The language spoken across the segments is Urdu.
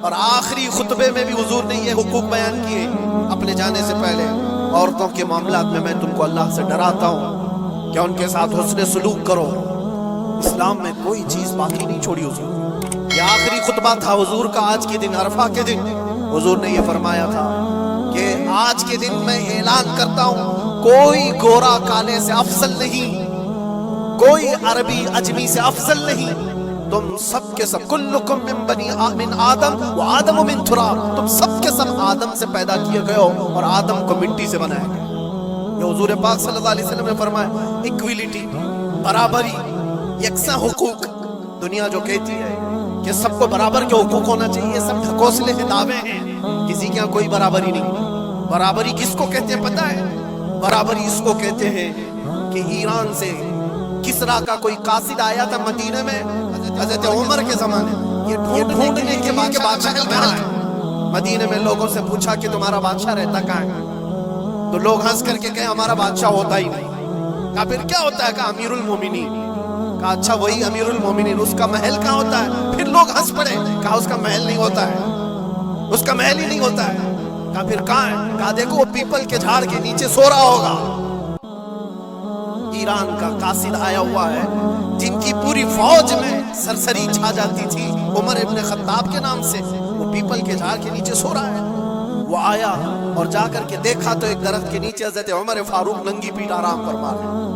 اور آخری خطبے میں بھی حضور نے یہ حقوق بیان کیے اپنے جانے سے پہلے، عورتوں کے معاملات میں تم کو اللہ سے ڈراتا ہوں کہ ان کے ساتھ حسن سلوک کرو۔ اسلام میں کوئی چیز باقی نہیں چھوڑی حضور۔ یہ آخری خطبہ تھا حضور کا آج کے دن، عرفہ کے دن حضور نے یہ فرمایا تھا کہ آج کے دن میں اعلان کرتا ہوں، کوئی گورا کالے سے افضل نہیں، کوئی عربی عجمی سے افضل نہیں، تم سب کے سب کلکم من آدم و آدم من تراب، تم سب کے سب آدم سے پیدا کیے گئے ہو اور آدم کو مٹی سے بنایا گیا۔ یہ حضور پاک صلی اللہ علیہ وسلم نے فرمایا، ایکویلٹی، برابری، یکساں حقوق۔ دنیا جو کہتی ہے کہ سب کو برابر کے حقوق ہونا چاہیے، یہ سب ڈھکوسلے کے دعوے ہیں، کسی کے یہاں کوئی برابری نہیں۔ برابری کس کو کہتے ہیں پتہ ہے؟ برابری اس کو کہتے ہیں کہ ایران سے کسرا کا کوئی قاصد آیا تھا مدینے میں حضرت عمر کے زمانے، یہ ڈھونڈنے کے بعد کہ بادشاہ کہاں ہے، مدینے میں لوگوں سے پوچھا کہ تمہارا بادشاہ رہتا کہاں ہے؟ تو لوگ ہنس کر کے کہے ہمارا بادشاہ ہوتا ہی نہیں۔ کہا پھر کیا ہوتا ہے؟ کہا امیر المومنین۔ کہا اچھا وہی امیر المومنین، اس کا محل کہاں ہوتا ہے؟ پھر لوگ ہنس پڑے، کہا اس کا محل نہیں ہوتا ہے، اس کا محل ہی نہیں ہوتا ہے۔ کہا پھر کہاں ہے؟ کہا دیکھو وہ پیپل کے جھاڑ کے نیچے سو رہا ہوگا۔ ایران کا قاصد آیا ہوا ہے جن کی پوری فوج میں سرسری چھا جاتی تھی عمر ابن خطاب کے نام سے، وہ پیپل کے جھاڑ کے نیچے سو رہا ہے۔ وہ آیا اور جا کر کے دیکھا تو ایک درخت کے نیچے حضرت عمر فاروق ننگی پیٹھ آرام فرما رہے ہیں۔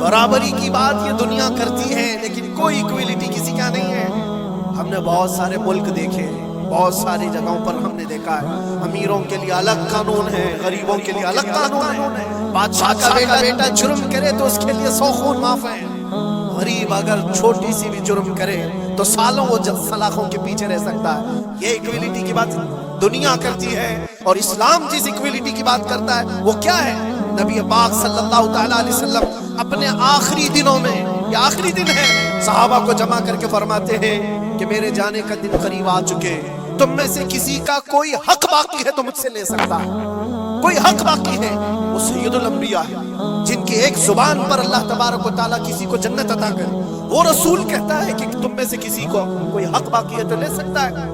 برابری کی بات یہ دنیا کرتی ہے لیکن کوئی ایکویلٹی کسی کا نہیں ہے۔ ہم نے بہت سارے ملک دیکھے، بہت ساری جگہوں پر ہم نے دیکھا ہے امیروں کے لیے الگ قانون ہے، غریبوں کے لیے الگ قانون ہے۔ بادشاہ کا بیٹا جرم کرے تو اس کے لیے 100 خون معاف ہے، غریب اگر چھوٹی سی بھی جرم کرے تو سالوں وہ سلاخوں کے پیچھے رہ سکتا ہے۔ یہ ایکویلٹی کی بات دنیا کرتی ہے، اور اسلام جس ایکویلٹی کی بات کرتا ہے وہ کیا ہے؟ نبی پاک صلی اللہ تعالیٰ علیہ وسلم اپنے آخری دنوں میں، یہ آخری دن ہے، صحابہ کو جمع کر کے فرماتے ہیں کہ میرے جانے کا دن قریب آ چکے، تم میں سے کسی کا کوئی حق باقی ہے تو مجھ سے لے سکتا ہے، کوئی حق باقی ہے، وہ سید الانبیاء ہے جن کی ایک زبان پر اللہ تبارک و تعالیٰ کسی کو جنت عطا کرے۔ وہ رسول کہتا ہے کہ تم میں سے کسی کو کوئی حق باقی ہے تو لے سکتا ہے۔